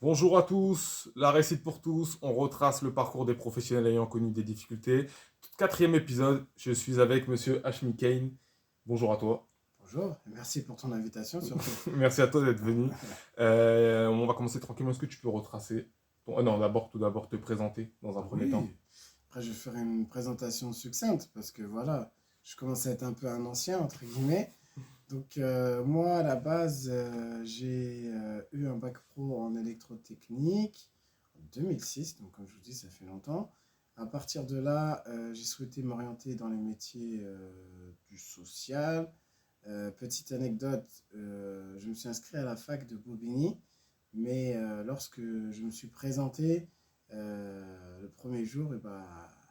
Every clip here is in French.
Bonjour à tous, la réussite pour tous, on retrace le parcours des professionnels ayant connu des difficultés. Quatrième épisode, je suis avec monsieur Ashmi Kane. Bonjour à toi. Bonjour, et merci pour ton invitation surtout. Merci à toi d'être venu. On va commencer tranquillement. Est-ce que tu peux retracer non, d'abord, tout d'abord te présenter dans un premier temps. Oui, après je ferai une présentation succincte parce que voilà, je commence à être un peu un ancien entre guillemets. Donc moi à la base j'ai eu un bac pro en électrotechnique en 2006, donc comme je vous dis ça fait longtemps. À partir de là, j'ai souhaité m'orienter dans les métiers du social. Petite anecdote, je me suis inscrit à la fac de Bobigny, mais lorsque je me suis présenté le premier jour,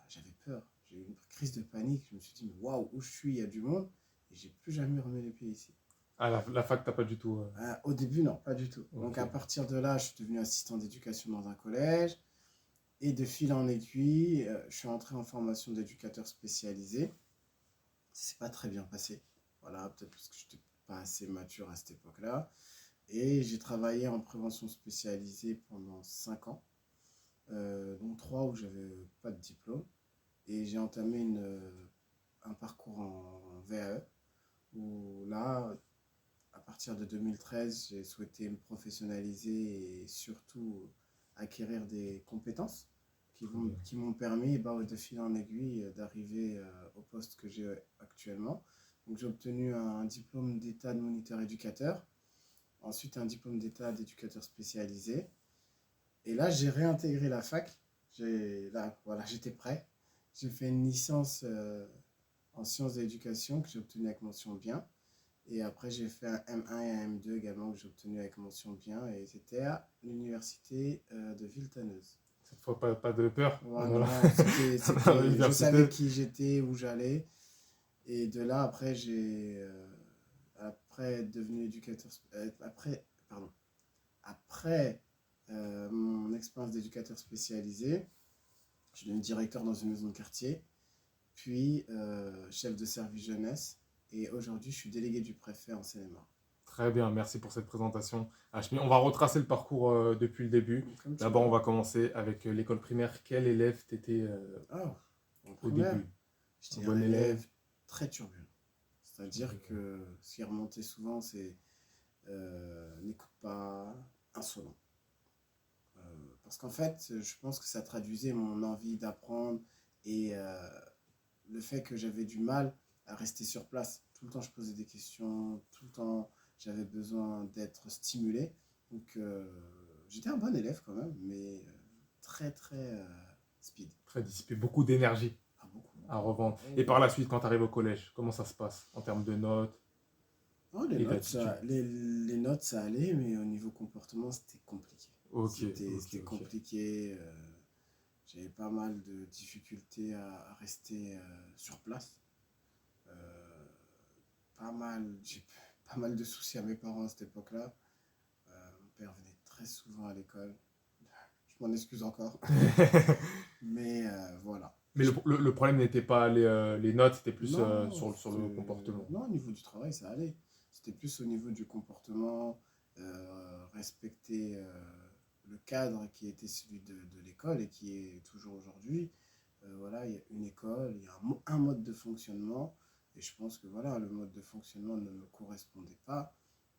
j'avais peur. J'ai eu une crise de panique. Je me suis dit, mais waouh, où je suis, il y a du monde. Et j'ai plus jamais remis les pieds ici. Ah, la fac, t'as pas du tout. Au début, non, pas du tout. Donc Ok. à partir de là, je suis devenu assistant d'éducation dans un collège. Et de fil en aiguille, je suis entré en formation d'éducateur spécialisé. C'est pas très bien passé. Voilà, peut-être parce que je n'étais pas assez mature à cette époque-là. Et j'ai travaillé en prévention spécialisée pendant 5 ans, dont 3 où j'avais pas de diplôme. Et j'ai entamé un parcours en VAE, où là, à partir de 2013, j'ai souhaité me professionnaliser et surtout acquérir des compétences Très bien. qui m'ont permis, de fil en aiguille, d'arriver au poste que j'ai actuellement. Donc j'ai obtenu un diplôme d'état de moniteur éducateur, ensuite un diplôme d'état d'éducateur spécialisé. Et là, j'ai réintégré la fac. Là, voilà, j'étais prêt. J'ai fait une licence en sciences de l'éducation que j'ai obtenue avec mention bien. Et après, j'ai fait un M1 et un M2 également que j'ai obtenu avec mention bien. Et c'était à l'université de Villetaneuse. Cette fois, pas de peur Ouais, dans non, dans je savais l'université. qui j'étais, où j'allais. Et de là, après être devenu éducateur, pardon, après mon expérience d'éducateur spécialisé, je suis devenu directeur dans une maison de quartier, puis chef de service jeunesse. Et aujourd'hui, je suis délégué du préfet en Seine-et-Marne. Très bien, merci pour cette présentation. Hachmi, on va retracer le parcours depuis le début. Comme tu D'abord, on veux. va commencer avec l'école primaire. Quel élève t'étais Ah, en au primaire, début? Un j'étais un bon élève? élève très turbulent. Très C'est-à-dire bien. que ce qui remontait souvent, c'est n'écoute pas, insolent. Parce qu'en fait, je pense que ça traduisait mon envie d'apprendre et le fait que j'avais du mal à rester sur place. Tout le temps, je posais des questions, tout le temps, j'avais besoin d'être stimulé. Donc, j'étais un bon élève quand même, mais très, très speed. Très discipliné, beaucoup d'énergie Ah, beaucoup, à beaucoup. revendre. Oh, Et oui. par la suite, quand tu arrives au collège, comment ça se passe en termes de notes Oh, et d'attitude? les notes, ça allait, mais au niveau comportement, c'était compliqué. Ok, ok, C'était ok. compliqué. J'avais pas mal de difficultés à rester sur place. Euh, j'ai pas mal de soucis à mes parents à cette époque-là. Mon père venait très souvent à l'école. Je m'en excuse encore. Mais voilà. Mais le problème n'était pas les notes, c'était plus Non, sur le comportement. non, au niveau du travail, ça allait. C'était plus au niveau du comportement, respecter le cadre qui était celui de l'école et qui est toujours aujourd'hui. Voilà, il y a une école, il y a un mode de fonctionnement. Et je pense que voilà, le mode de fonctionnement ne me correspondait pas.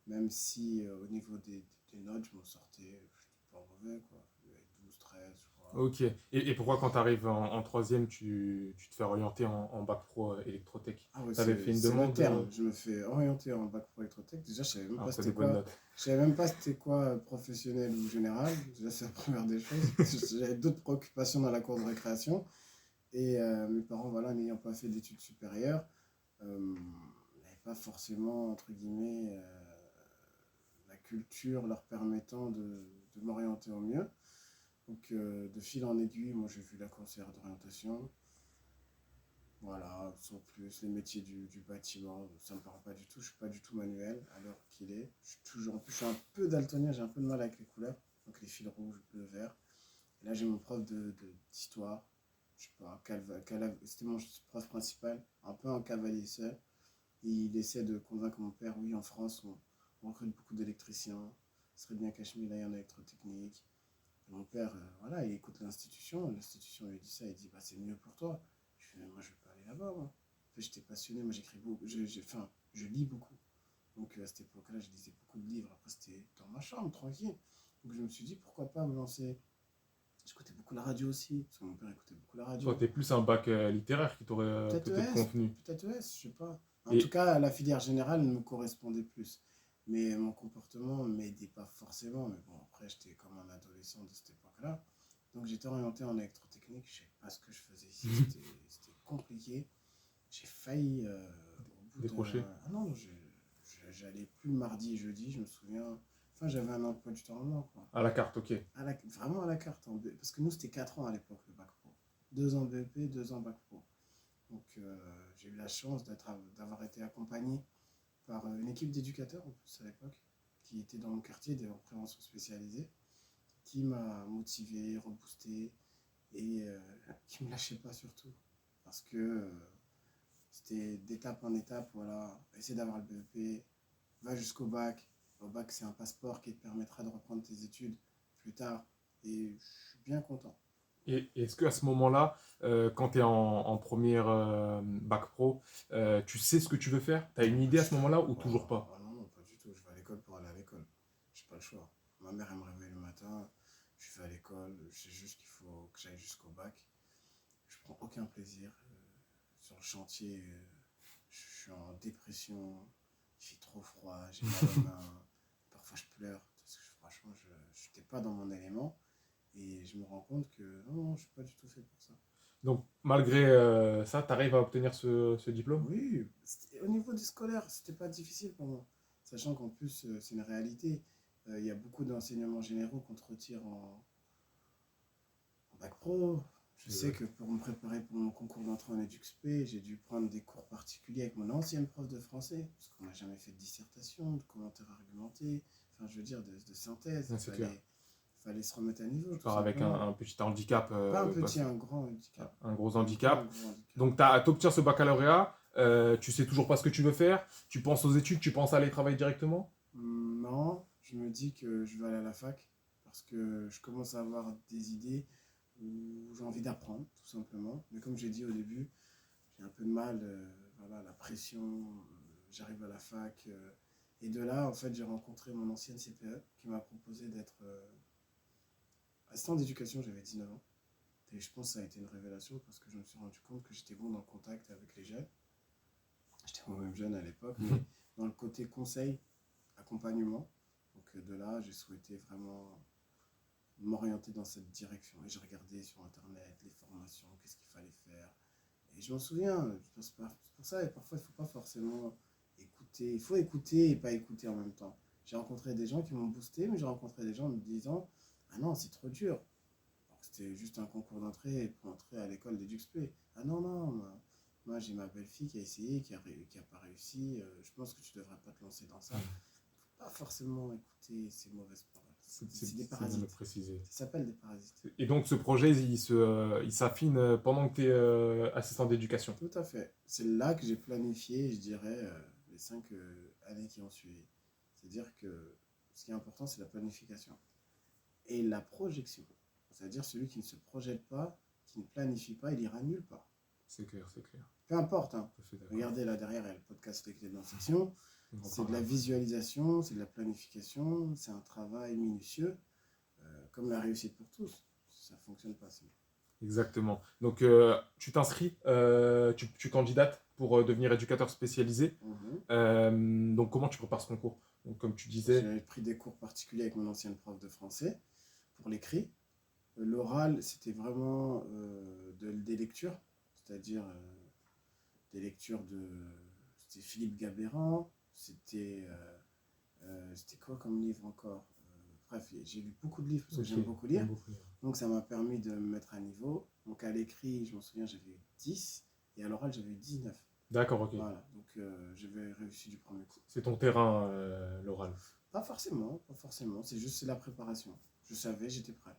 Même si au niveau des notes, je m'en sortais, je pas mauvais, quoi. Il y avait 12, 13, je crois. Ok. Et pourquoi quand tu arrives en troisième, tu te fais orienter en bac pro électrotech? Ah ouais, Tu avais fait une c'est le demande terme. Je me fais orienter en bac pro électrotech. Déjà, je savais même pas après des c'était bonnes quoi. notes. Je savais même pas c'était quoi professionnel ou général. Déjà, c'est la première des choses. J'avais d'autres préoccupations dans la cour de récréation. Et mes parents, voilà, n'ayant pas fait d'études supérieures, n'avaient pas forcément, entre guillemets, la culture leur permettant de m'orienter au mieux. Donc, de fil en aiguille, moi, j'ai vu la conseillère d'orientation. Voilà, sans plus, les métiers du bâtiment, ça me parle pas du tout. Je suis pas du tout manuel à l'heure qu'il est. Je suis toujours, en plus, je suis un peu daltonien, j'ai un peu de mal avec les couleurs. Donc les fils rouges, bleu, vert. Et là, j'ai mon prof d'histoire. Je sais pas, c'était mon prof principal, un peu un cavalier seul. Il essaie de convaincre mon père, oui, en France, on recrute beaucoup d'électriciens. ce serait bien qu'Hashmi aille en électrotechnique. Et mon père, voilà, il écoute l'institution. L'institution lui dit ça, il dit, bah, c'est mieux pour toi. Je fais, moi, je veux pas aller là-bas, moi. En fait, j'étais passionné, moi, j'écris beaucoup, enfin, je lis beaucoup. Donc, à cette époque-là, je lisais beaucoup de livres. Après, c'était dans ma chambre, tranquille. Donc, je me suis dit, pourquoi pas me lancer. J'écoutais beaucoup la radio aussi, parce que mon père écoutait beaucoup la Toi, radio. t'es plus un bac littéraire qui t'aurait Peut-être peut-être ES, convenu. peut-être ES, je sais pas. En tout Et, cas, la filière générale me correspondait plus. Mais mon comportement ne m'aidait pas forcément. Mais bon, après, j'étais comme un adolescent de cette époque-là. Donc j'étais orienté en électrotechnique. Je ne savais pas ce que je faisais ici. C'était compliqué. J'ai failli, au bout de... décroché. Ah non, j'allais plus le mardi et jeudi, je me souviens. Enfin, j'avais un emploi du temps en moi, quoi. À la carte, ok. Vraiment à la carte. Parce que nous, c'était 4 ans à l'époque, le bac pro. 2 ans BEP, 2 ans bac pro. Donc j'ai eu la chance d'avoir été accompagné par une équipe d'éducateurs en plus à l'époque, qui était dans mon quartier en prévention spécialisée, qui m'a motivé, reboosté et qui ne me lâchait pas surtout. Parce que c'était d'étape en étape, voilà, essayer d'avoir le BEP, va jusqu'au bac. Au bac, c'est un passeport qui te permettra de reprendre tes études plus tard. Et je suis bien content. Et est-ce qu'à ce moment-là, quand tu es en première bac pro, tu sais ce que tu veux faire? Tu as une idée à ce moment-là ou toujours pas? Non, non, pas du tout. Je vais à l'école pour aller à l'école. J'ai pas le choix. Ma mère, elle me réveille le matin. Je vais à l'école. Je sais juste qu'il faut que j'aille jusqu'au bac. Je prends aucun plaisir. Sur le chantier, je suis en dépression. Il fait trop froid. J'ai mal aux mains. Parfois, je pleure. Parce que franchement, je n'étais pas dans mon élément. Et je me rends compte que non, je suis pas du tout fait pour ça. Donc, malgré ça, tu arrives à obtenir ce diplôme? Oui, au niveau du scolaire, c'était pas difficile pour moi. Sachant qu'en plus, c'est une réalité. Il y a beaucoup d'enseignements généraux qu'on te retire en bac pro. Je sais que pour me préparer pour mon concours d'entrée en EduxP, j'ai dû prendre des cours particuliers avec mon ancienne prof de français, parce qu'on n'a jamais fait de dissertation, de commentaires argumentés, enfin, je veux dire, de synthèse. Ouais, c'est clair. Fallait se remettre à niveau, Tu tout pars avec simplement. un petit handicap, Pas un petit, un grand handicap. un gros Un handicap. gros handicap. Donc, tu obtiens ce baccalauréat, tu sais toujours pas ce que tu veux faire, tu penses aux études, tu penses à aller travailler directement? Non, je me dis que je vais aller à la fac parce que je commence à avoir des idées où j'ai envie d'apprendre, tout simplement. Mais comme j'ai dit au début, j'ai un peu de mal, voilà, la pression, j'arrive à la fac. Et de là, en fait, j'ai rencontré mon ancienne CPE qui m'a proposé d'être assistant d'éducation, j'avais 19 ans. Et je pense que ça a été une révélation parce que je me suis rendu compte que j'étais bon dans le contact avec les jeunes. J'étais moi-même jeune à l'époque, mais dans le côté conseil, accompagnement. Donc de là, j'ai souhaité vraiment m'orienter dans cette direction. Et j'ai regardé sur Internet les formations, qu'est-ce qu'il fallait faire. Et je m'en souviens, c'est pour ça, et parfois, il ne faut pas forcément écouter. Il faut écouter et pas écouter en même temps. J'ai rencontré des gens qui m'ont boosté, mais j'ai rencontré des gens me disant « Ah non, c'est trop dur ». C'était juste un concours d'entrée pour entrer à l'école d'EduxP. Ah non, non, moi j'ai ma belle-fille qui a essayé, qui a pas réussi. Je pense que tu devrais pas te lancer dans ça. Faut pas forcément écouter ces mauvaises paroles. C'est des parasites. Ça s'appelle des parasites. Et donc ce projet, il s'affine pendant que tu es assistant d'éducation. Tout à fait. C'est là que j'ai planifié, je dirais, les 5 années qui ont suivi. C'est-à-dire que ce qui est important, c'est la planification. Et la projection. C'est-à-dire celui qui ne se projette pas, qui ne planifie pas, il ira nulle part. C'est clair, c'est clair. Peu importe. Hein. Regardez là derrière, il y a le podcast Les Clés de l'insertion. C'est de la visualisation, c'est de la planification, c'est un travail minutieux, comme la réussite pour tous. Ça ne fonctionne pas sinon. Exactement. Donc tu t'inscris, tu candidates pour devenir éducateur spécialisé. Donc comment tu prépares ce concours? Donc, comme tu disais... J'avais pris des cours particuliers avec mon ancienne prof de français pour l'écrit. L'oral, c'était vraiment des lectures, c'est-à-dire des lectures de... C'était Philippe Gabéran, c'était quoi comme livre encore? Bref, j'ai lu beaucoup de livres parce que j'aime beaucoup lire. Donc ça m'a permis de me mettre à niveau. Donc à l'écrit, je m'en souviens, j'avais eu 10 et à l'oral, j'avais eu 19. D'accord, ok. Voilà, donc j'avais réussi du premier coup. C'est ton terrain, l'oral? Pas forcément, pas forcément. C'est juste la préparation. Je savais, j'étais prêt.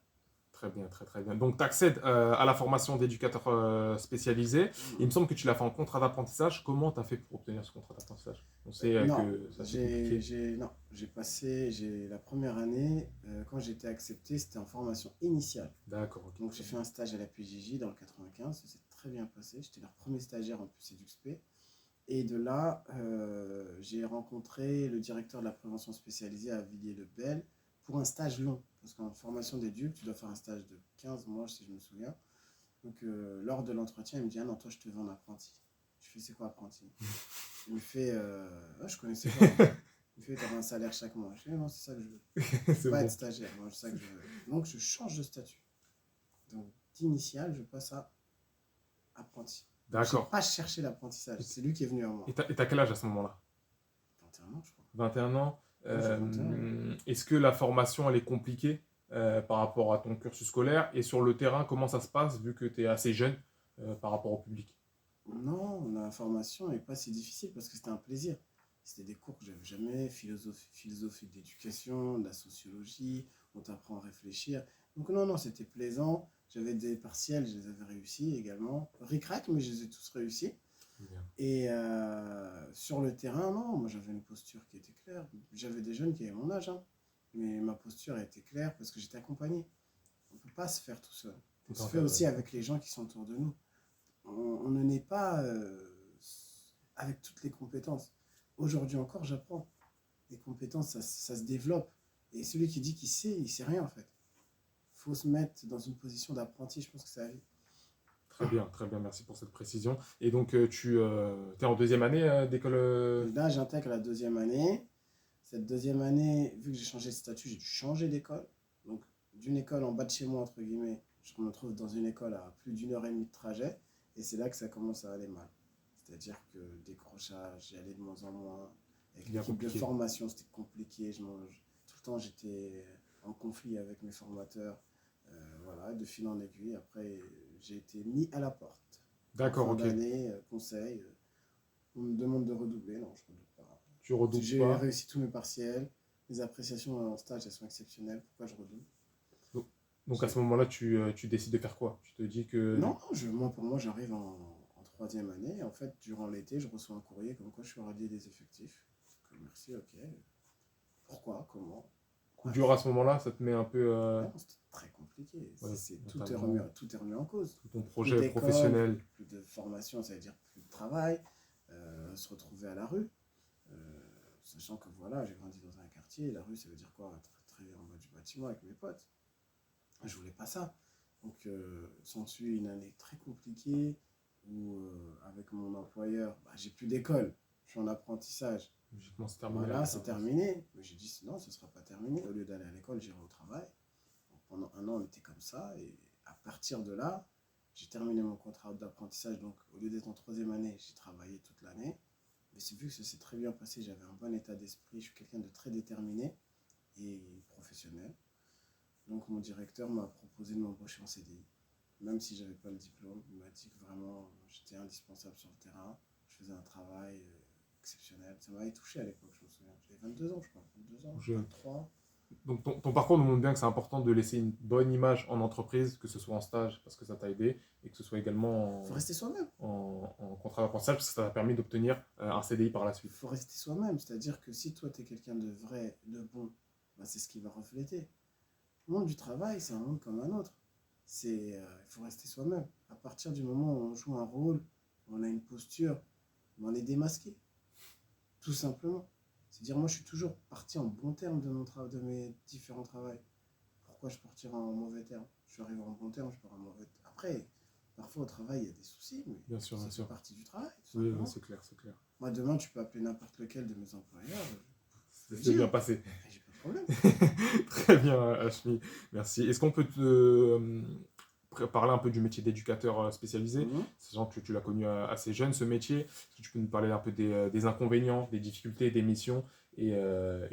Très bien, très très bien. Donc, tu accèdes à la formation d'éducateur spécialisé. Il me semble que tu l'as fait en contrat d'apprentissage. Comment tu as fait pour obtenir ce contrat d'apprentissage? On sait Non, que c'est assez compliqué. non, j'ai la première année, quand j'ai été accepté, c'était en formation initiale. D'accord, ok. Donc Très j'ai fait bien. un stage à la PJJ dans le 95, ça s'est très bien passé. J'étais leur premier stagiaire en plus EduxP. Et de là, j'ai rencontré le directeur de la prévention spécialisée à Villiers-le-Bel pour un stage long. Parce qu'en formation d'éduc, tu dois faire un stage de 15 mois, si je me souviens. Donc lors de l'entretien, il me dit: ah non, toi je te veux en apprenti. Je fais: c'est quoi apprenti? Il me fait: ah, je connaissais pas. Il me fait: tu auras un salaire chaque mois. Je fais: non, c'est ça que je veux. Je veux C'est pas être bon. stagiaire, moi c'est ça que je veux. Donc je change de statut. Donc d'initial, je passe à apprenti. Donc j'ai D'accord. pas cherché l'apprentissage, c'est lui qui est venu à moi. Et t'as quel âge à ce moment-là? 21 ans, je crois. 21 ans. Ouais, j'ai 21 ans. Est-ce que la formation, elle est compliquée par rapport à ton cursus scolaire? Et sur le terrain, comment ça se passe vu que tu es assez jeune par rapport au public? Non, la formation n'est pas si difficile parce que c'était un plaisir. C'était des cours que j'avais jamais, philosophie de l'éducation, de la sociologie, on t'apprend à réfléchir. Donc non, non, c'était plaisant. J'avais des partiels, je les avais réussis également. Ric-rac, mais je les ai tous réussis. Bien. Et sur le terrain, non, moi j'avais une posture qui était claire. J'avais des jeunes qui avaient mon âge, hein, mais ma posture a été claire parce que j'étais accompagné. On ne peut pas se faire tout seul. On Tout se en fait fait, aussi avec les gens qui sont autour de nous. On ne naît pas avec toutes les compétences. Aujourd'hui encore, j'apprends. Les compétences, ça se développe. Et celui qui dit qu'il sait, il sait rien en fait. Il faut se mettre dans une position d'apprenti, je pense que ça arrive. très bien, merci pour cette précision. Et donc, tu es en deuxième année d'école Là, j'intègre la deuxième année. Cette deuxième année, vu que j'ai changé de statut, j'ai dû changer d'école. Donc, d'une école en bas de chez moi, entre guillemets, je me trouve dans une école à plus d'1 heure et demie de trajet. Et c'est là que ça commence à aller mal. C'est-à-dire que décrochage, j'y allais de moins en moins. Avec bien l'équipe de compliquée. formation, c'était compliqué. Tout le temps, j'étais en conflit avec mes formateurs. Voilà, de fil en aiguille. Après, j'ai été mis à la porte. En D'accord, fin ok. d'année, conseil, on me demande de redoubler. Non, je ne redouble pas. Tu redoubles J'ai pas. réussi tous mes partiels. Les appréciations en stage, elles sont exceptionnelles. Pourquoi je redouble? Donc, donc à ce J'ai- moment-là, tu décides de faire quoi? Tu te dis que... Non, pour moi, j'arrive en troisième année. En fait, durant l'été, je reçois un courrier comme quoi je suis radié des effectifs. Donc, merci, ok. Pourquoi? Comment? Coup dur Bref. à ce moment-là, ça te met un peu... Non, c'était très compliqué. ouais, Tout mentalement, tout est remis en cause. tout ton Plus projet d'école, professionnel. plus de formation, ça veut dire plus de travail, se retrouver à la rue. Euh, Sachant que voilà, j'ai grandi dans un quartier, la rue, ça veut dire quoi? Très en bas du bâtiment avec mes potes. Je voulais pas ça. Donc, s'ensuit une année très compliquée où, avec mon employeur, bah, j'ai plus d'école. Je suis en apprentissage. Logiquement, c'est terminé la Voilà, c'est référence. terminé. Mais j'ai dit non, ce ne sera pas terminé. Au lieu d'aller à l'école, j'irai au travail. Donc, pendant un an, on était comme ça. Et à partir de là, j'ai terminé mon contrat d'apprentissage. Donc, au lieu d'être en troisième année, j'ai travaillé toute l'année. Mais c'est vu que ça s'est très bien passé. J'avais un bon état d'esprit. Je suis quelqu'un de très déterminé et professionnel. Donc mon directeur m'a proposé de m'embaucher en CDI. Même si je n'avais pas le diplôme, il m'a dit que vraiment j'étais indispensable sur le terrain. Je faisais un travail exceptionnel. Ça m'avait touché à l'époque, je me souviens. J'avais 22 ans, je crois. 22 ans, Je... 23. Donc ton parcours nous montre bien que c'est important de laisser une bonne image en entreprise, que ce soit en stage parce que ça t'a aidé, et que ce soit également Il faut rester soi-même. en contrat d'apprentissage parce que ça t'a permis d'obtenir un CDI par la Il suite. faut rester soi-même. C'est-à-dire que si toi, tu es quelqu'un de vrai, de bon, bah, c'est ce qui va refléter. Le monde du travail, c'est un monde comme un autre. Il faut rester soi-même. À partir du moment où on joue un rôle, on a une posture, on est démasqué. Tout simplement. C'est-à-dire, moi, je suis toujours parti en bon terme de mes différents travails. Pourquoi je partirais en mauvais terme? Je suis arrivé en bon terme, je pars en mauvais terme. Après, parfois au travail, il y a des soucis, mais Bien sûr, ça bien fait sûr. partie du travail, tout Oui, oui, simplement. c'est clair, c'est clair. Moi, demain, tu peux appeler n'importe lequel de mes employeurs, je peux le C'est bien dire. passé. Et j'ai pas de problème. Très bien, Ashmi. Merci. Est-ce qu'on peut te parler un peu du métier d'éducateur spécialisé, Mhm. sachant que tu l'as connu assez jeune, ce métier? Est-ce que tu peux nous parler un peu des inconvénients, des difficultés, des missions et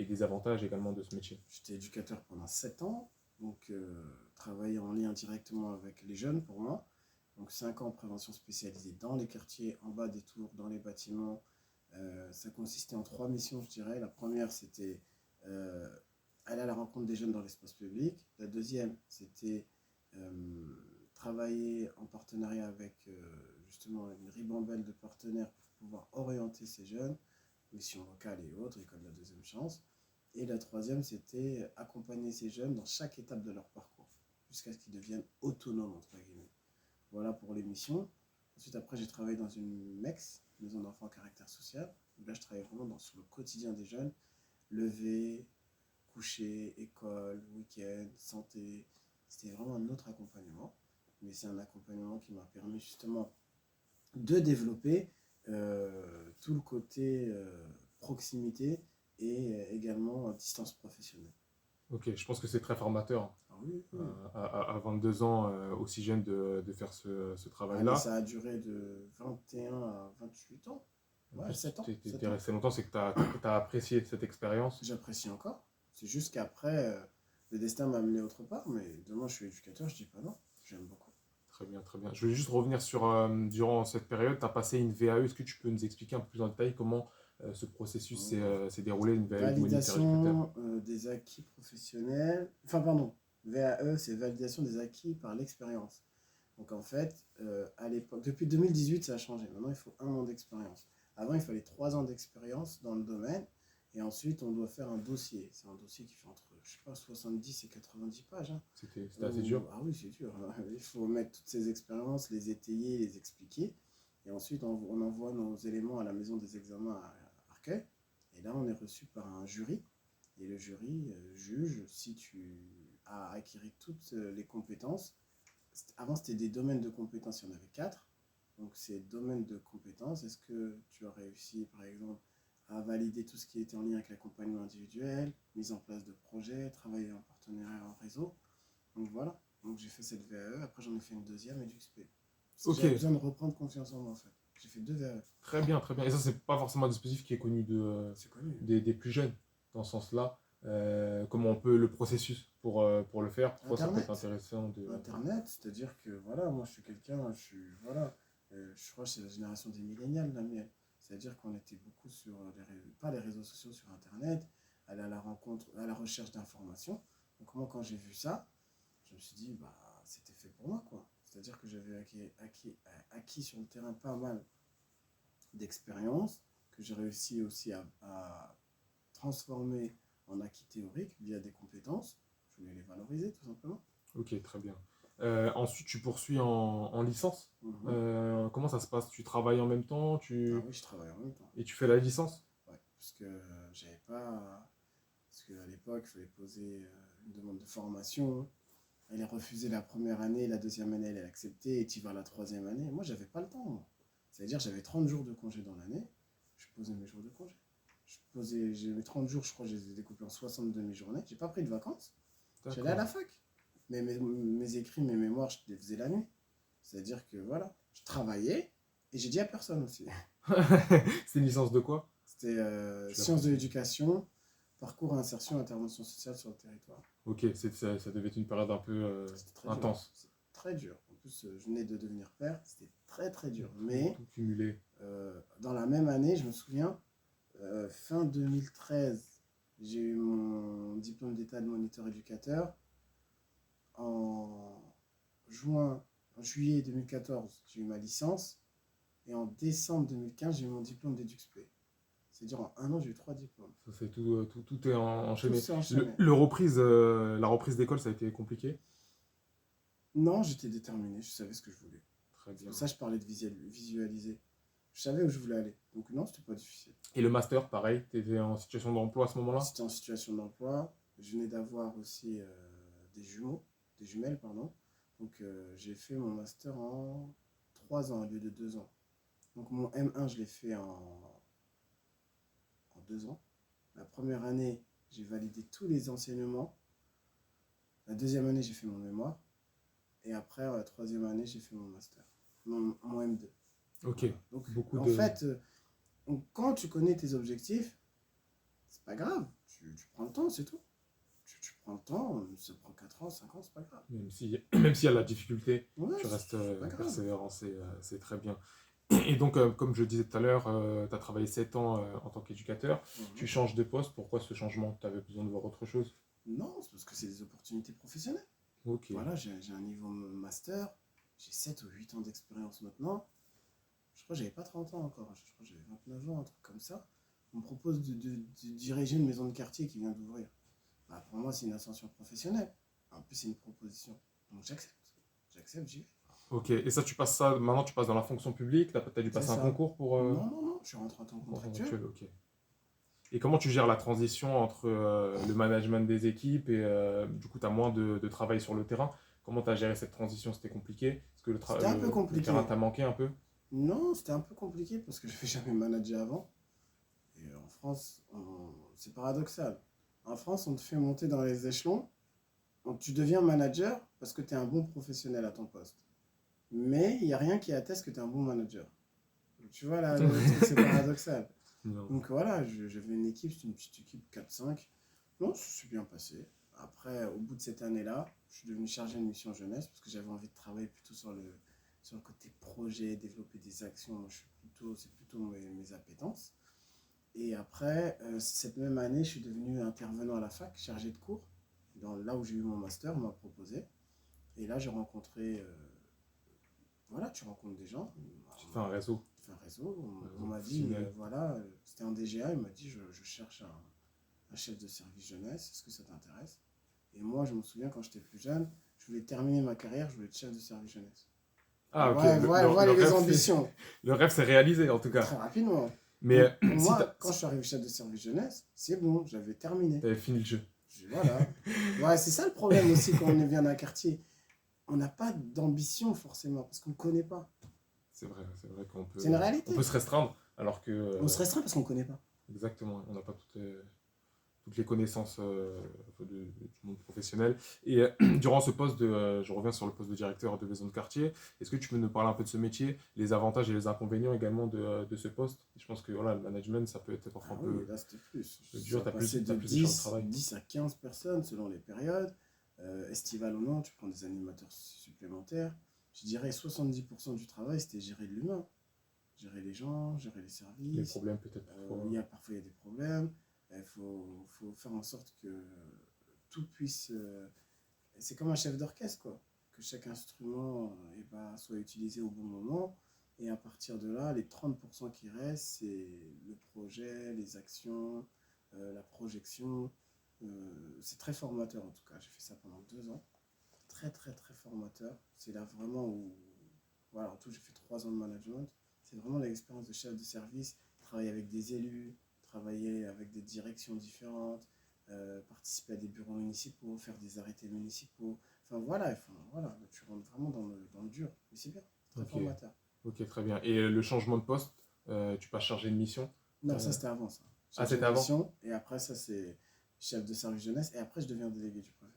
des avantages également de ce métier? J'étais éducateur pendant 7 ans, donc travailler en lien directement avec les jeunes pour moi. Donc 5 ans en prévention spécialisée dans les quartiers, en bas des tours, dans les bâtiments. Ça consistait en 3 missions, je dirais. La première, c'était euh, aller à la rencontre des jeunes dans l'espace public. La deuxième, c'était travailler en partenariat avec justement une ribambelle de partenaires pour pouvoir orienter ces jeunes, missions locales et autres, école de la deuxième chance. Et la troisième, c'était accompagner ces jeunes dans chaque étape de leur parcours, jusqu'à ce qu'ils deviennent autonomes, entre guillemets. Voilà pour les missions. Ensuite, après, j'ai travaillé dans une MEX, maison d'enfants à caractère social. Là, je travaillais vraiment sur le quotidien des jeunes, lever, coucher, école, week-end, santé. C'était vraiment un autre accompagnement. Mais c'est un accompagnement qui m'a permis justement de développer tout le côté proximité et également distance professionnelle. Ok, je pense que c'est très formateur Ah oui, oui. à 22 ans, aussi jeune, de faire ce Allez, travail-là. ça a duré de 21 à 28 ans. En Ouais, plus, 7 ans. tu 7 es ans. resté longtemps, c'est que tu as apprécié cette expérience. J'apprécie encore. C'est juste qu'après, le destin m'a amené autre part, mais demain je suis éducateur, je dis pas non. J'aime beaucoup. Très bien, très bien. Je voulais juste revenir sur, durant cette période, tu as passé une VAE. Est-ce que tu peux nous expliquer un peu plus en détail comment ce processus s'est déroulé, une VAE de moniteur éducateur? Validation des acquis professionnels. Enfin, pardon. VAE, c'est validation des acquis par l'expérience. Donc en fait, à l'époque, depuis 2018, ça a changé. Maintenant, il faut 1 an d'expérience. Avant, il fallait 3 ans d'expérience dans le domaine. Et ensuite, on doit faire un dossier. C'est un dossier qui fait entre, je sais pas, 70 et 90 pages. Hein. C'était assez dur. Ah oui, c'est dur. Il faut mettre toutes ces expériences, les étayer, les expliquer. Et ensuite, on envoie nos éléments à la maison des examens à Arcueil. Et là, on est reçu par un jury. Et le jury juge si tu as acquis toutes les compétences. Avant, c'était des domaines de compétences, il y en avait 4. Donc, ces domaines de compétences, est-ce que tu as réussi, par exemple, à valider tout ce qui était en lien avec l'accompagnement individuel, mise en place de projets, travailler en partenariat en réseau. Donc voilà, donc j'ai fait cette VAE, après j'en ai fait une deuxième et du XP. Ok, J'avais besoin de reprendre confiance en moi en fait. J'ai fait 2 VAE. très bien, très bien. Et ça, c'est pas forcément un dispositif qui est connu C'est connu. des plus jeunes, dans ce sens-là. Comment on peut, le processus pour le faire, parfois ça peut être Internet. intéressant de... Internet, c'est-à-dire que voilà, moi je suis quelqu'un, je suis, voilà, je crois que c'est la génération des millénials, la mienne. C'est-à-dire qu'on était beaucoup sur pas les réseaux sociaux, sur Internet, aller à la rencontre, à la recherche d'informations. Donc moi quand j'ai vu ça, je me suis dit, bah c'était fait pour moi quoi. C'est-à-dire que j'avais acquis sur le terrain pas mal d'expérience, que j'ai réussi aussi à transformer en acquis théoriques via des compétences. Je voulais les valoriser tout simplement. Ok, très bien. Ensuite, tu poursuis en licence. Mhm. Comment ça se passe? Tu travailles en même temps, Ah oui, je travaille en même temps. et tu fais la licence? Ouais, parce que j'avais pas. Parce qu'à l'époque, il fallait poser une demande de formation. Elle est refusée la première année, la deuxième année, elle est acceptée, et tu vas la troisième année. Moi, j'avais pas le temps. Moi. C'est-à-dire, j'avais 30 jours de congé dans l'année. Je posais mes jours de congé. J'ai mes 30 jours, je crois, je les ai découpés en 60 demi-journées. J'ai pas pris de vacances. J'allais à la D'accord. fac. Mais mes écrits, mes mémoires, je les faisais la nuit. C'est-à-dire que voilà, je travaillais et j'ai dit à personne aussi. C'est une licence de quoi? C'était Tu l'as sciences de précisé. l'éducation, parcours, insertion, intervention sociale sur le territoire. Ok, ça devait être une période un peu C'était très dur. intense. C'était très dur. En plus, je venais de devenir père, c'était très très dur. Mais Tout cumulé. dans la même année, je me souviens, fin 2013, j'ai eu mon diplôme d'état de moniteur éducateur. En en juillet 2014, j'ai eu ma licence. Et en décembre 2015, j'ai eu mon diplôme d'EduxP. C'est-à-dire en 1 an, j'ai eu 3 diplômes. Ça, c'est tout est Tout enchaîné. s'est enchaîné. La reprise d'école, ça a été compliqué. Non, j'étais déterminé, je savais ce que je voulais. Très C'est bien. pour ça que je parlais de visualiser. Je savais où je voulais aller. Donc non, c'était pas difficile. Et le master, pareil, tu étais en situation d'emploi à ce moment-là? C'était en situation d'emploi. Je venais d'avoir aussi des jumelles, pardon. Donc j'ai fait mon master en 3 ans au lieu de 2 ans. Donc mon M1, je l'ai fait en 2 ans. La première année, j'ai validé tous les enseignements. La deuxième année, j'ai fait mon mémoire. Et après, la troisième année, j'ai fait mon master. Mon M2. Ok. Voilà. Donc, Beaucoup en de... fait, quand tu connais tes objectifs, c'est pas grave. Tu prends le temps, c'est tout. Tu prends le temps, ça prend 4 ans, 5 ans, c'est pas grave. Même s'il y a la difficulté, Ouais, tu restes c'est pas grave. persévérant, c'est très bien. Et donc, comme je disais tout à l'heure, tu as travaillé 7 ans en tant qu'éducateur. Tu changes de poste. Pourquoi ce changement? Tu avais besoin de voir autre chose? Non, c'est parce que c'est des opportunités professionnelles. Ok. Voilà, j'ai un niveau master, j'ai 7 ou 8 ans d'expérience maintenant. Je crois que j'avais pas 30 ans encore, je crois que j'avais 29 ans, un truc comme ça. On me propose de diriger une maison de quartier qui vient d'ouvrir. Bah, pour moi, c'est une ascension professionnelle. En plus, c'est une proposition. Donc j'accepte. J'accepte, j'y vais. Ok. Et ça, tu passes ça, maintenant, tu passes dans la fonction publique. T'as dû C'est passer un ça. concours pour. Non, non, non, je suis rentré en tant que Pour contractuel. contractuel, ok. Et comment tu gères la transition entre le management des équipes et du coup, tu as moins de travail sur le terrain? Comment tu as géré cette transition? C'était compliqué? Est-ce que C'était un peu le terrain compliqué. t'a manqué un peu? Non, c'était un peu compliqué parce que je n'avais jamais managé avant. Et en France, c'est paradoxal. En France, on te fait monter dans les échelons. Donc, tu deviens manager parce que tu es un bon professionnel à ton poste. Mais il n'y a rien qui atteste que tu es un bon manager. Donc, tu vois, là, le truc, c'est paradoxal. Non. Donc voilà, j'avais une équipe, c'était une petite équipe 4-5. Non, ça s'est bien passé. Après, au bout de cette année-là, je suis devenu chargé de mission jeunesse parce que j'avais envie de travailler plutôt sur le côté projet, développer des actions. C'est plutôt mes appétences. Et après, cette même année, je suis devenu intervenant à la fac, chargé de cours. Là où j'ai eu mon master, on m'a proposé. Et là, j'ai rencontré. Voilà, tu rencontres des gens. Tu te fais un réseau, On fait un réseau. un On réseau m'a dit, professionnel. voilà, c'était un DGA. Il m'a dit, je cherche un chef de service jeunesse. Est-ce que ça t'intéresse? Et moi, je me souviens quand j'étais plus jeune, je voulais terminer ma carrière, je voulais être chef de service jeunesse. Ah, ok. Ouais, voilà les ambitions. Le rêve, c'est réalisé en tout cas. Très rapidement. Mais Donc, pour si moi, quand je suis arrivé chef de service jeunesse, c'est bon, j'avais terminé. t'avais fini le jeu. Voilà. Ouais, c'est ça le problème aussi quand on vient d'un quartier. On n'a pas d'ambition forcément parce qu'on ne connaît pas. C'est vrai C'est une réalité. on peut se restreindre alors que. On se restreint parce qu'on ne connaît pas. Exactement, on n'a pas toutes les connaissances du monde professionnel. Et durant ce poste je reviens sur le poste de directeur de maison de quartier, est-ce que tu peux nous parler un peu de ce métier, les avantages et les inconvénients également de ce poste? Je pense que voilà, le management, ça peut être parfois Ah un oui, peu là c'était plus. dur, Ça passait de t'as plus de charge de 10, travail. 10 à 15 personnes selon les périodes. Estival ou non, tu prends des animateurs supplémentaires. Je dirais 70% du travail, c'était gérer de l'humain. Gérer les gens, gérer les Les services. problèmes peut-être parfois. Parfois, il y a des problèmes. Il faut faire en sorte que tout puisse. C'est comme un chef d'orchestre, quoi. Que chaque instrument soit utilisé au bon moment. Et à partir de là, les 30% qui restent, c'est le projet, les actions, la projection. C'est très formateur en tout cas. J'ai fait ça pendant 2 ans. Très, très, très formateur. C'est là vraiment où. Voilà, en tout, j'ai fait 3 ans de management. C'est vraiment l'expérience de chef de service. Travailler avec des élus, travailler avec des directions différentes, participer à des bureaux municipaux, faire des arrêtés municipaux. Enfin voilà, tu rentres vraiment dans le dur. Mais c'est bien, très Ok, formateur. ok, très bien. Et le changement de poste, tu passes chargé de mission? Non, ça Euh, c'était avant ça. Ah, Chargé c'était de avant? mission, et après ça c'est chef de service jeunesse, et après je deviens délégué du préfet.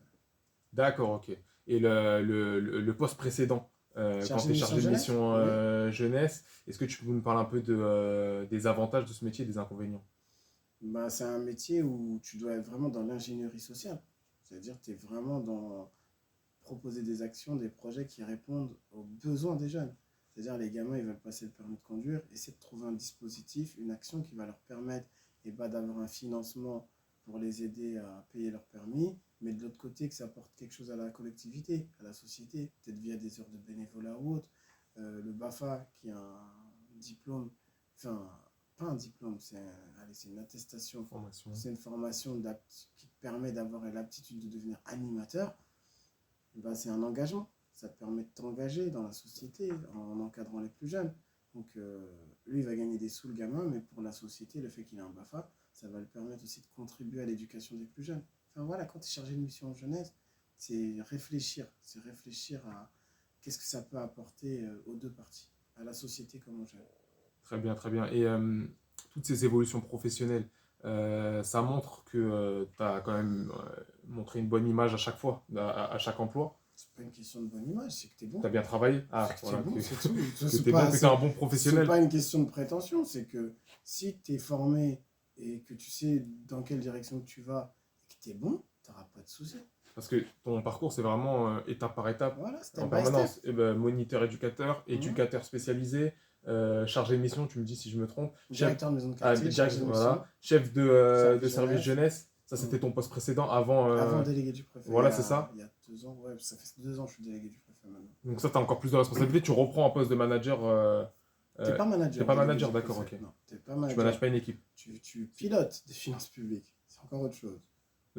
D'accord, ok. Et le poste précédent, quand Chargé tu de es mission chargé de jeunesse? mission Oui. jeunesse, est-ce que tu peux nous parler un peu des avantages de ce métier et des inconvénients? Bah, c'est un métier où tu dois être vraiment dans l'ingénierie sociale. C'est-à-dire que tu es vraiment dans proposer des actions, des projets qui répondent aux besoins des jeunes. C'est-à-dire les gamins, ils veulent passer le permis de conduire, essayer de trouver un dispositif, une action qui va leur permettre d'avoir un financement pour les aider à payer leur permis, mais de l'autre côté, que ça apporte quelque chose à la collectivité, à la société, peut-être via des heures de bénévolat ou autre. Le BAFA, qui a un diplôme, enfin, pas un diplôme, c'est une attestation, Formation. c'est une formation qui te permet d'avoir l'aptitude de devenir animateur. Ben, c'est un engagement. Ça te permet de t'engager dans la société en encadrant les plus jeunes. Donc, lui, il va gagner des sous, le gamin, mais pour la société, le fait qu'il ait un BAFA, ça va le permettre aussi de contribuer à l'éducation des plus jeunes. Enfin voilà, quand tu es chargé de mission en jeunesse, c'est réfléchir à qu'est-ce que ça peut apporter aux deux parties, à la société comme aux jeunes. Très bien, très bien. Et toutes ces évolutions professionnelles, ça montre que tu as quand même montré une bonne image à chaque fois, à chaque emploi. C'est pas une question de bonne image, c'est que tu es bon. Tu as bien travaillé. Ah, C'est que tu es voilà, bon, que, c'est tout. que C'est tu es bon, pas, que tu es un c'est, bon c'est professionnel. pas une question de prétention, c'est que si tu es formé et que tu sais dans quelle direction tu vas et que tu es bon, tu n'auras pas de soucis. Parce que ton parcours, c'est vraiment étape par étape, Voilà, en step by step. permanence. Et ben, moniteur éducateur, Mhm. éducateur spécialisé, chargé de mission, tu me dis si je me trompe. Directeur de maison de Ah, quartier, chargé de mission, voilà, chef de service service jeunesse. jeunesse. Ça, c'était ton poste précédent avant. Avant délégué du préfet. Voilà, c'est ça. Il y a 2 ans, ouais, ça fait 2 ans que je suis délégué du préfet maintenant. Donc, ça, tu as encore plus de responsabilité. Tu reprends un poste de manager. T'es pas T'es manager, pas délégué manager, du d'accord, préfet. ok. Non, t'es pas Tu manages manager. pas une équipe. Tu pilotes des finances publiques. C'est encore autre chose.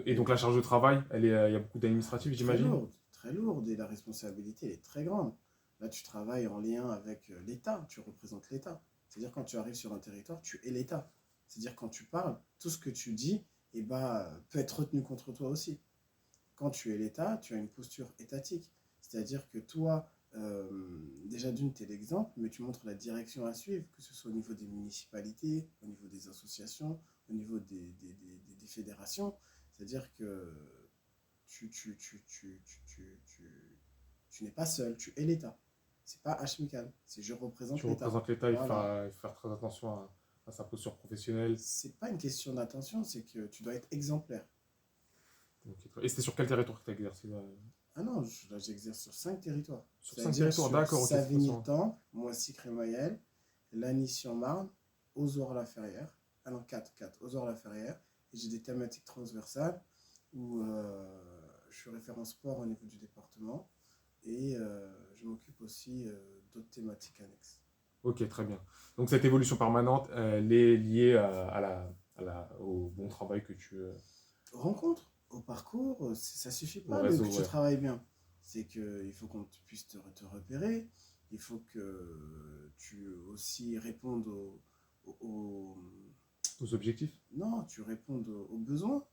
Et donc, la charge de travail, il y a beaucoup d'administratifs, Très j'imagine. lourde, très lourde et la responsabilité elle est très grande. Là, tu travailles en lien avec l'État, tu représentes l'État. C'est-à-dire quand tu arrives sur un territoire, tu es l'État. C'est-à-dire quand tu parles, tout ce que tu dis peut être retenu contre toi aussi. Quand tu es l'État, tu as une posture étatique. C'est-à-dire que toi, déjà d'une, tu es l'exemple, mais tu montres la direction à suivre, que ce soit au niveau des municipalités, au niveau des associations, au niveau des fédérations. C'est-à-dire que tu n'es pas seul, tu es l'État. C'est pas Hmical, c'est je représente Tu l'État. représentes l'État, Voilà. il faut faire très attention à sa posture professionnelle. C'est pas une question d'attention, c'est que tu dois être exemplaire. Et c'était sur quel territoire que tu as exercé Ah non, là, j'exerce sur 5 territoires. Sur 5 C'est-à-dire territoires, sur d'accord, ok. Savigny-le-Temple, Moissy-Crémaillère, Lagny-sur-Marne, Ozores-la-Ferrière. Ah non, 4, Ozores-la-Ferrière. Et j'ai des thématiques transversales où je suis référent sport au niveau du département et je m'occupe aussi d'autres thématiques annexes. Ok, très bien. Donc cette évolution permanente, elle est liée au bon travail que tu... Rencontre, au parcours, ça suffit au pas réseau, que tu ouais. travailles bien. C'est qu'il faut qu'on puisse te repérer, il faut que tu aussi répondes aux- Aux objectifs. non, tu répondes aux besoins,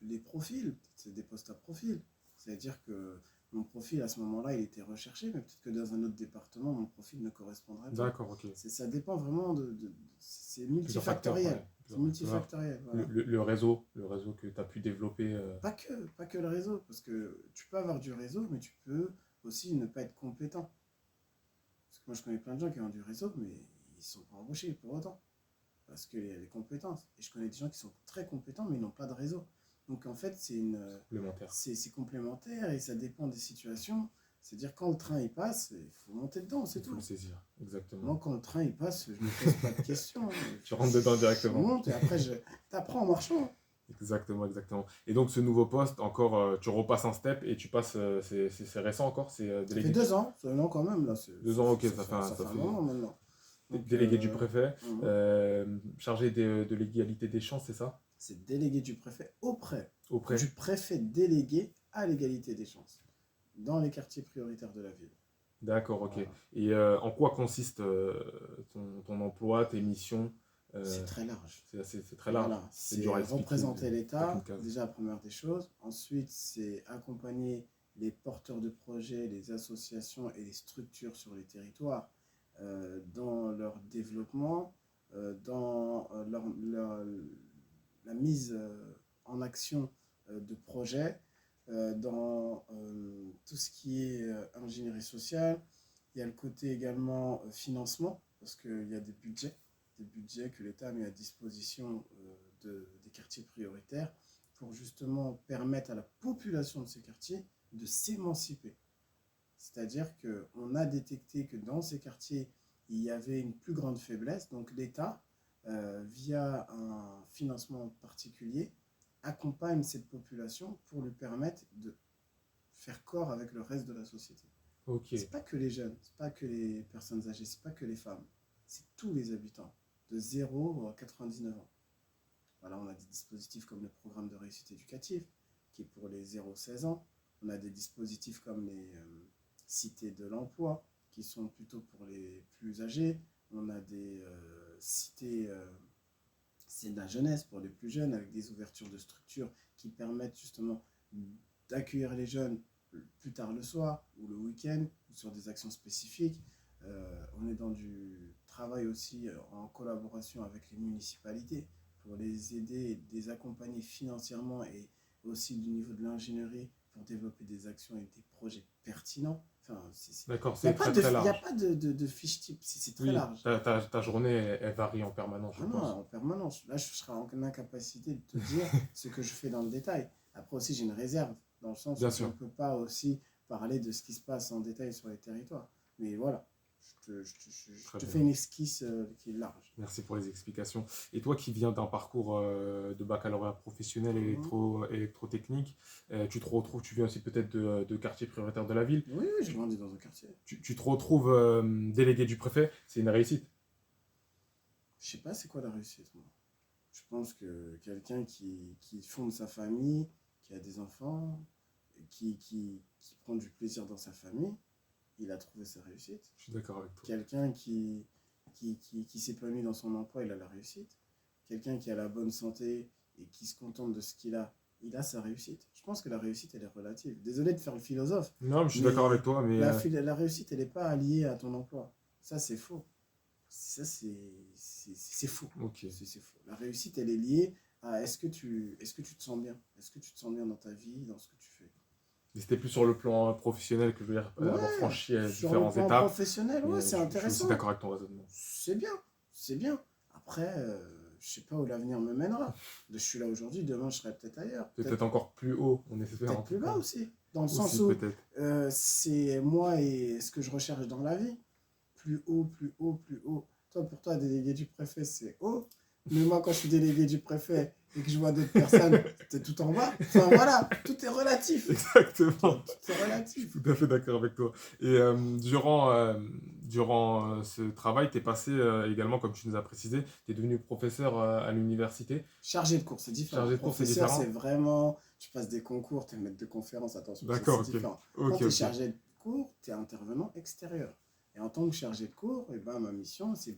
les profils, c'est des postes à profil. C'est-à-dire que mon profil à ce moment-là, il était recherché, mais peut-être que dans un autre département, mon profil ne correspondrait pas. D'accord, ok. Ça dépend vraiment c'est Plusieurs facteurs, multifactoriel. ouais. C'est multifactoriel. Voilà. Le réseau que tu as pu développer. Pas que le réseau, parce que tu peux avoir du réseau, mais tu peux aussi ne pas être compétent. Parce que moi, je connais plein de gens qui ont du réseau, mais ils ne sont pas embauchés pour autant. Parce qu'il y a des compétences. Et je connais des gens qui sont très compétents, mais ils n'ont pas de réseau. Donc en fait, Complémentaires. c'est complémentaire et ça dépend des situations. C'est-à-dire quand le train il passe, il faut monter dedans, c'est Il faut tout. le saisir, exactement. Moi, quand le train il passe, je ne me pose pas de questions. Tu rentres dedans Je directement. monte et après, t'apprends en marchant. Exactement, exactement. Et donc ce nouveau poste, encore, tu repasses un step et tu passes, c'est récent encore, c'est Ça délégué. fait 2 ans, c'est un an quand même. Là, 2 ans, ok, ça fait un moment maintenant. Donc, délégué du préfet, mhm. chargé de l'égalité des chances, c'est ça? C'est délégué du préfet auprès Auprès. du préfet délégué à l'égalité des chances dans les quartiers prioritaires de la ville. D'accord, ok. Voilà. Et en quoi consiste ton emploi, tes missions? C'est très large. C'est très large. Voilà. C'est C'est dur à expliquer, représenter avec l'État, une case. déjà la première des choses. Ensuite, c'est accompagner les porteurs de projets, les associations et les structures sur les territoires dans leur développement, dans la mise en action de projets, dans tout ce qui est ingénierie sociale. Il y a le côté également financement, parce qu'il y a des budgets que l'État met à disposition des quartiers prioritaires pour justement permettre à la population de ces quartiers de s'émanciper. C'est-à-dire qu'on a détecté que dans ces quartiers, il y avait une plus grande faiblesse, donc l'État, via un financement particulier, accompagne cette population pour lui permettre de faire corps avec le reste de la société. Ok. C'est pas que les jeunes, c'est pas que les personnes âgées, c'est pas que les femmes, c'est tous les habitants, de 0 à 99 ans. Voilà, on a des dispositifs comme le programme de réussite éducative, qui est pour les 0-16 ans. On a des dispositifs comme les cités de l'emploi, qui sont plutôt pour les plus âgés. On a des cités, c'est de la jeunesse pour les plus jeunes, avec des ouvertures de structures qui permettent justement d'accueillir les jeunes plus tard le soir ou le week-end, ou sur des actions spécifiques. On est dans du travail aussi en collaboration avec les municipalités pour les aider, les accompagner financièrement et aussi du niveau de l'ingénierie pour développer des actions et des projets pertinents. Enfin, D'accord, il n'y c'est très très a large. pas de fiche type, c'est très Oui, large. ta journée, elle varie en permanence, je Ah non, pense. en permanence. Là, je serai en incapacité de te dire ce que je fais dans le détail. Après aussi, j'ai une réserve, dans le sens Bien où je sûr. ne peux pas aussi parler de ce qui se passe en détail sur les territoires. Mais voilà, Je Très te bien. fais une esquisse qui est large. Merci pour les explications. Et toi qui viens d'un parcours de baccalauréat professionnel Mhm. électrotechnique, tu te retrouves, tu viens aussi peut-être de quartier prioritaire de la ville, Oui, oui, j'ai tu, grandi dans un quartier. tu te retrouves délégué du préfet, c'est une réussite. Je sais pas c'est quoi la réussite, moi. Je pense que quelqu'un qui fonde sa famille, qui a des enfants, qui prend du plaisir dans sa famille, il a trouvé sa réussite. Je suis d'accord avec toi. Quelqu'un qui s'épanouit dans son emploi, il a la réussite. Quelqu'un qui a la bonne santé et qui se contente de ce il a sa réussite. Je pense que la réussite, elle est relative. Désolé de faire le philosophe, Non, mais je suis d'accord avec mais toi, mais la réussite, elle n'est pas liée à ton emploi. Ça, c'est faux. Ça, c'est faux. ok. C'est faux. La réussite, elle est liée à est-ce que tu te sens bien? Est-ce que tu te sens bien dans ta vie, dans ce que tu fais? Mais c'était plus sur le plan professionnel que je veux dire, avoir Ouais, franchi sur le différentes plan étapes, professionnel, ouais, mais c'est je suis aussi intéressant. d'accord avec ton raisonnement. C'est bien, c'est bien. Après, je sais pas où l'avenir me mènera. Je suis là aujourd'hui, demain je serai peut-être ailleurs. Peut-être encore plus haut, on espère en Peut-être tout plus bas cas. aussi. Dans le sens Aussi où peut-être. c'est moi et ce que je recherche dans la vie. Plus haut, plus haut, plus haut. Toi, pour toi, délégué du préfet, c'est haut. Mais moi, quand je suis délégué du préfet et que je vois d'autres personnes, t'es tout en bas. Enfin voilà, tout est relatif. Exactement. Tout est Je suis relatif. tout à fait d'accord avec toi. Et durant ce travail, tu es passé également, comme tu nous as précisé, tu es devenu professeur à l'université. Chargé de cours, c'est différent. Chargé de cours, c'est Professeur, c'est différent? vraiment, tu passes des concours, tu es maître de conférence, attention, ça D'accord, c'est ok. différent. Quand Ok, tu es ok. chargé de cours, tu es intervenant extérieur. Et en tant que chargé de cours, eh ben, ma mission, c'est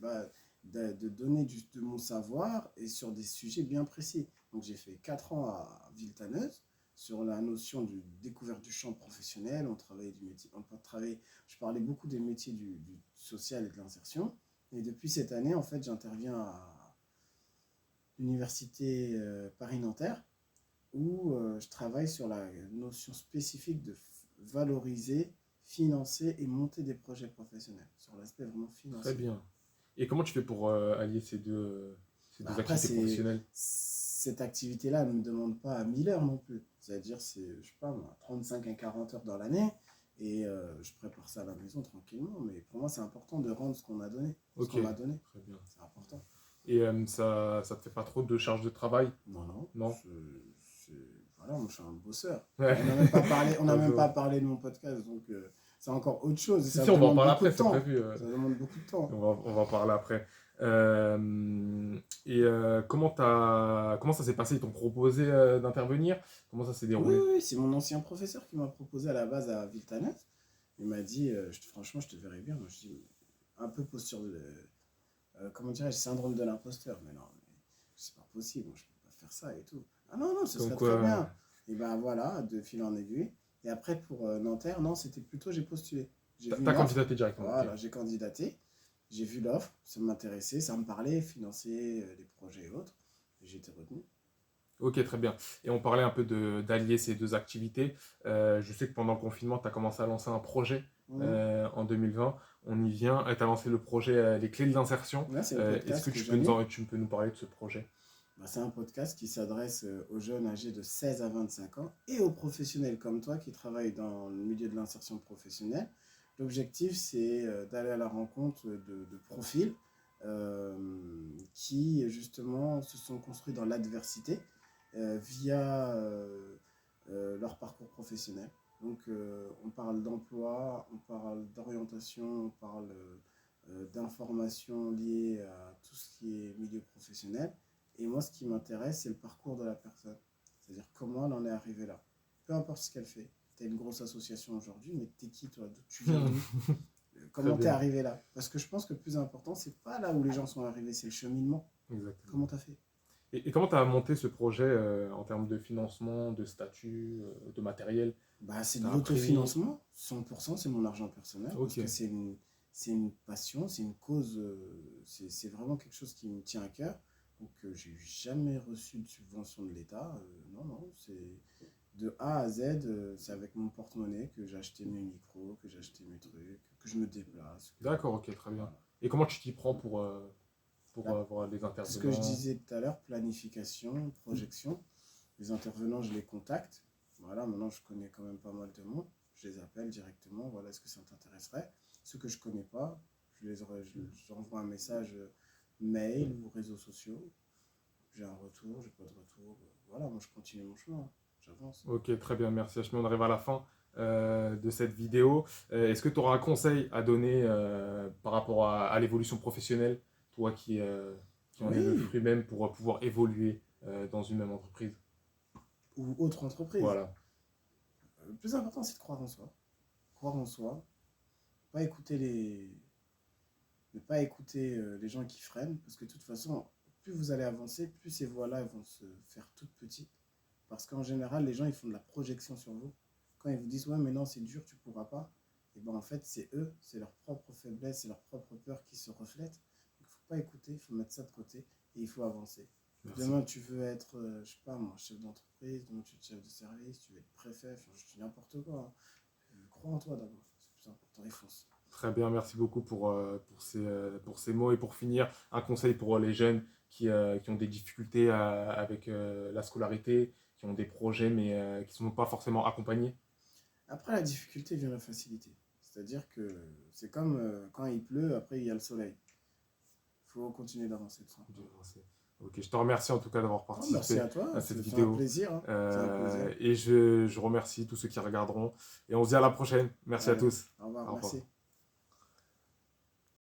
de donner de mon savoir et sur des sujets bien précis. Donc j'ai fait 4 ans à Villetaneuse sur la notion de découverte du champ professionnel. On travaillait du métier, je parlais beaucoup des métiers du social et de l'insertion. Et depuis cette année, en fait, j'interviens à l'université Paris-Nanterre où je travaille sur la notion spécifique de valoriser, financer et monter des projets professionnels, sur l'aspect vraiment Très financier. bien. Et comment tu fais pour allier ces Bah deux après, activités professionnelles? cette activité-là ne me demande pas 1000 heures non plus. C'est-à-dire, je sais pas moi, 35 à 40 heures dans l'année. Et je prépare ça à la maison tranquillement. Mais pour moi, c'est important de rendre ce qu'on a donné. Ce Ok, qu'on m'a donné. très bien. C'est important. Et ça te fait pas trop de charge de travail? Non, non. Non? Voilà, moi je suis un bosseur. Ouais. On n'a même pas parlé, on n'a Ouais, je même pas vois. parlé de mon podcast, donc c'est encore autre chose et Si, ça si, on va en demande parler beaucoup après, de c'est temps. prévu. Ça demande beaucoup de temps. On va en parler après. Comment ça s'est passé? Ils t'ont proposé d'intervenir? Comment ça s'est Oui, déroulé? oui, oui, c'est mon ancien professeur qui m'a proposé à la base à Villetaneuse. Il m'a dit, franchement, je te verrais bien. Moi, je dis, un peu posture de, comment dirais-je, syndrome de l'imposteur. Mais non, mais c'est pas possible, moi, je peux pas faire ça et tout. Ah non, non, ce Comme serait quoi, très bien. Et ben voilà, de fil en aiguille. Et après, pour Nanterre, non, c'était plutôt, j'ai postulé. J'ai vu t'as une offre. candidaté directement, ok. Voilà, j'ai candidaté. J'ai vu l'offre, ça m'intéressait, ça me parlait, financer les projets et autres. Et j'ai été retenu. Ok, très bien. Et on parlait un peu d'allier ces deux activités. Je sais que pendant le confinement, tu as commencé à lancer un projet Mhm. en 2020. On y vient. Tu as lancé le projet Les clés de l'insertion. Là, c'est le Est-ce que podcast que tu peux j'anime. tu peux nous parler de ce projet? Bah, c'est un podcast qui s'adresse aux jeunes âgés de 16 à 25 ans et aux professionnels comme toi qui travaillent dans le milieu de l'insertion professionnelle. L'objectif, c'est d'aller à la rencontre de profils euh, qui, justement, se sont construits dans l'adversité via leur parcours professionnel. Donc, on parle d'emploi, on parle d'orientation, on parle d'informations liées à tout ce qui est milieu professionnel. Et moi, ce qui m'intéresse, c'est le parcours de la personne. C'est-à-dire comment elle en est arrivée là. Peu importe ce qu'elle fait. Tu as une grosse association aujourd'hui, mais t'es qui toi? D'où tu viens d'où? Très Comment t'es bien. arrivé là? Parce que je pense que le plus important, c'est pas là où les gens sont arrivés, c'est le cheminement. Exactement. Comment t'as fait? Et comment tu as monté ce projet en termes de financement, de statut, de matériel? Bah, c'est Tu de as appris? l'autofinancement. 100%, c'est mon argent personnel parce Ok. que c'est une passion, c'est une cause, c'est vraiment quelque chose qui me tient à cœur. Donc, j'ai jamais reçu de subvention de l'État. Non, non, c'est de A à Z, c'est avec mon porte-monnaie que j'ai acheté mes micros, que j'ai acheté mes trucs, que je me déplace. D'accord, ok, très bien. Voilà. Et comment tu t'y prends pour Bah, avoir les ce que je intervenants? disais tout à l'heure, planification, projection. Les intervenants, je les contacte. Voilà, maintenant je connais quand même pas mal de monde. Je les appelle directement. Voilà, est-ce que ça t'intéresserait? Ceux que je connais pas, je leur envoie un message mail ou réseaux sociaux. J'ai un retour, j'ai pas de retour. Voilà, moi je continue mon chemin, j'avance. Ok, très bien, merci Hachmi. On arrive à la fin de cette vidéo. Est-ce que tu auras un conseil à donner par rapport à l'évolution professionnelle, toi qui en es le Oui, fruit même pour pouvoir évoluer dans une même entreprise? ou autre entreprise. Voilà, Le plus important, c'est de croire en soi. Croire en soi, pas écouter ne pas écouter les gens qui freinent, parce que de toute façon, plus vous allez avancer, plus ces voies-là vont se faire toutes petites. Parce qu'en général, les gens, ils font de la projection sur vous. Quand ils vous disent, ouais, mais non, c'est dur, tu pourras pas, et ben en fait, c'est eux, c'est leur propre faiblesse, c'est leur propre peur qui se reflète. Donc, il ne faut pas écouter, il faut mettre ça de côté et il faut avancer. merci. Demain, tu veux être, je sais pas moi, chef d'entreprise, demain, tu veux être chef de service, tu veux être préfet, enfin, je dis n'importe quoi, hein. Crois en toi d'abord, c'est plus important, et fonce. Très bien, merci beaucoup pour ces mots. Et pour finir, un conseil pour les jeunes qui ont des difficultés avec la scolarité, qui ont des projets mais qui ne sont pas forcément accompagnés. Après, la difficulté vient la facilité. C'est-à-dire que c'est comme quand il pleut, après il y a le soleil. Il faut continuer d'avancer tout simplement. Ok, je te remercie en tout cas d'avoir Oh, merci participé à toi, à cette c'est un vidéo. plaisir, hein. C'est un plaisir. Et je remercie tous ceux qui regarderont. Et on se dit à la prochaine. Merci à Allez, tous. au revoir, Au revoir. merci.